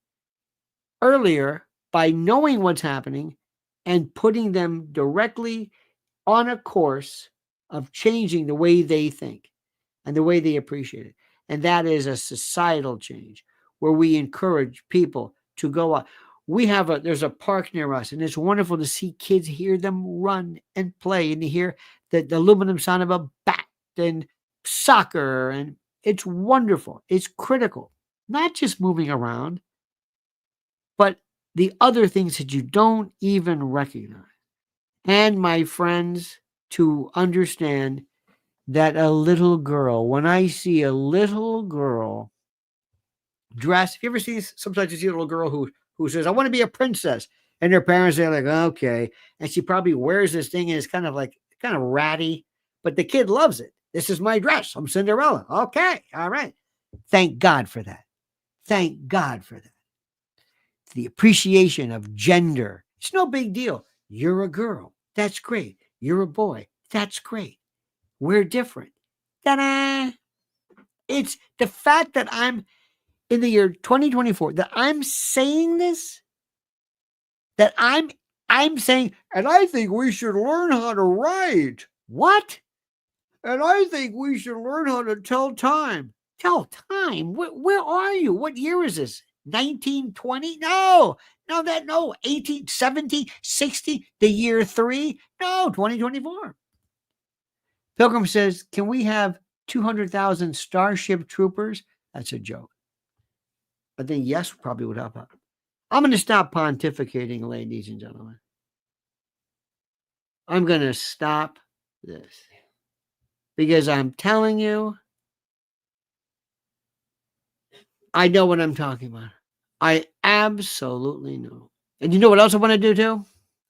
earlier by knowing what's happening and putting them directly on a course of changing the way they think and the way they appreciate it. And that is a societal change where we encourage people to go out. There's a park near us, and it's wonderful to see kids, hear them run and play, and to hear the aluminum sound of a bat and soccer, and it's wonderful. It's critical, not just moving around, but the other things that you don't even recognize. And my friends, to understand that a little girl, when I see a little girl dressed, if you ever see, sometimes you see a little girl who says, I want to be a princess. And their parents are like, okay. And she probably wears this thing and it's kind of ratty, but the kid loves it. This is my dress. I'm Cinderella. Okay. All right. Thank God for that. Thank God for that. The appreciation of gender. It's no big deal. You're a girl. That's great. You're a boy. That's great. We're different. Ta-da! It's the fact that I'm in the year 2024, that I'm saying this, that I'm saying, and I think we should learn how to write. What? And I think we should learn how to tell time. Tell time? Where are you? What year is this? 1920? No, 18, 70, 60, the year 3? No, 2024. Pilgrim says, can we have 200,000 Starship Troopers? That's a joke. I think yes probably would help out. I'm going to stop pontificating, ladies and gentlemen. I'm going to stop this because I'm telling you, I know what I'm talking about. I absolutely know. And you know what else I want to do too?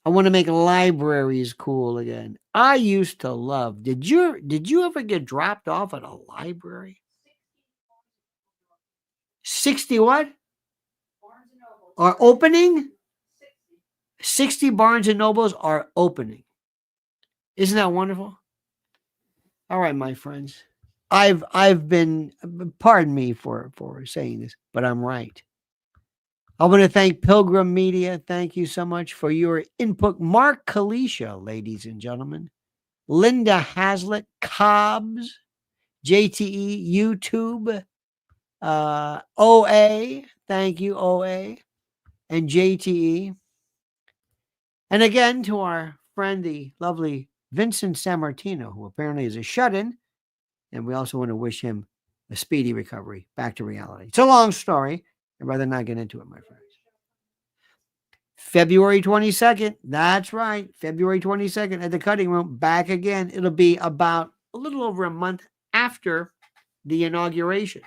I want to make libraries cool again. I used to love. Did you ever get dropped off at a library? 60 what? Are opening? 60 Barnes and Nobles are opening. Isn't that wonderful? All right, my friends. I've been, pardon me for saying this, but I'm right. I want to thank Pilgrim Media. Thank you so much for your input. Mark Kalisha, ladies and gentlemen. Linda Hazlitt, Cobbs, JTE, YouTube, OA. Thank you, OA, and JTE. And again, to our friend, the lovely Vincent Sammartino, who apparently is a shut-in. And we also want to wish him a speedy recovery back to reality. It's a long story. I'd rather not get into it, my friends. February 22nd. That's right. February 22nd at the cutting room. Back again. It'll be about a little over a month after the inauguration.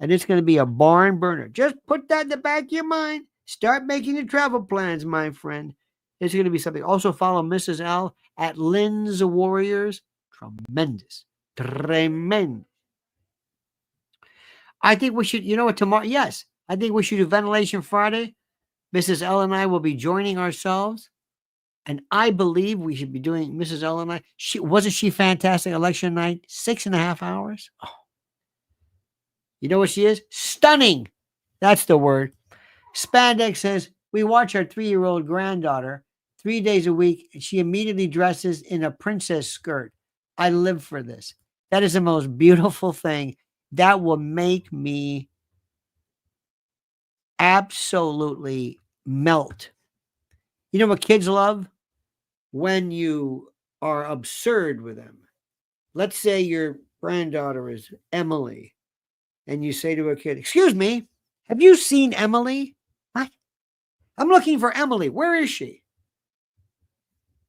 And it's going to be a barn burner. Just put that in the back of your mind. Start making your travel plans, my friend. It's going to be something. Also follow Mrs. L at Lynn's Warriors. Tremendous. Tremendous. I think we should, you know what, tomorrow? Yes. I think we should do Ventilation Friday. Mrs. L and I will be joining ourselves. And I believe we should be doing Mrs. L and I. Wasn't she fantastic election night? 6.5 hours. Oh. You know what she is? Stunning. That's the word. Spandex says, we watch our 3-year-old granddaughter 3 days a week, and she immediately dresses in a princess skirt. I live for this. That is the most beautiful thing. That will make me absolutely melt. You know what kids love? When you are absurd with them. Let's say your granddaughter is Emily, and you say to a kid, excuse me, have you seen Emily? What? I'm looking for Emily. Where is she?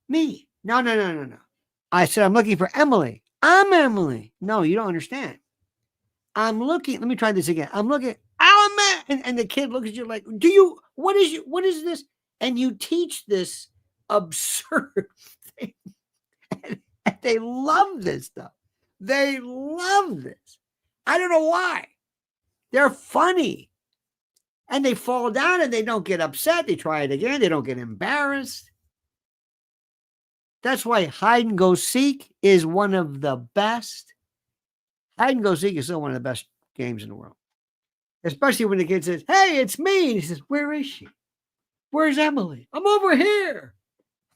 Me. No. I said, I'm looking for Emily. I'm Emily. No, you don't understand. I'm looking. Let me try this again. I'm looking. And the kid looks at you like, what is this? And you teach this absurd thing. And they love this stuff. They love this. I don't know why. They're funny. And they fall down and they don't get upset. They try it again. They don't get embarrassed. That's why hide and go seek is one of the best. Hide and go seek is still one of the best games in the world. Especially when the kid says, hey, it's me. And he says, where is she? Where's Emily? I'm over here.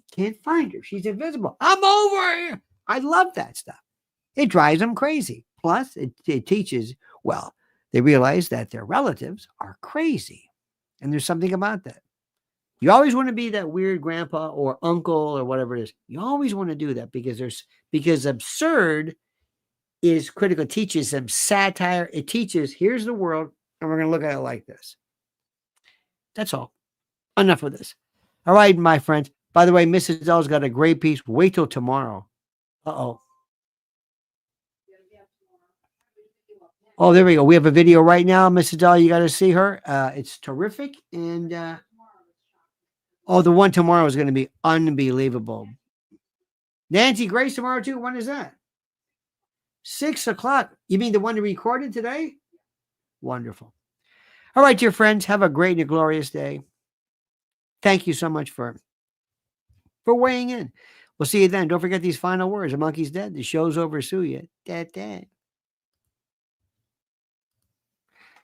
I can't find her. She's invisible. I'm over here. I love that stuff. It drives them crazy. Plus, it teaches, well, they realize that their relatives are crazy. And there's something about that. You always want to be that weird grandpa or uncle or whatever it is. You always want to do that because absurd is critical. It teaches them satire. It teaches, here's the world, and we're going to look at it like this. That's all. Enough of this. All right, my friends. By the way, Mrs. L's got a great piece. Wait till tomorrow. Uh-oh. Oh, there we go. We have a video right now, Mrs. L. You got to see her. It's terrific. And, the one tomorrow is going to be unbelievable. Nancy Grace tomorrow, too. When is that? 6 o'clock. You mean the one that recorded today? Wonderful. All right, dear friends. Have a great and glorious day. Thank you so much for weighing in. We'll see you then. Don't forget these final words. The monkey's dead. The show's over. Sue you. Dead.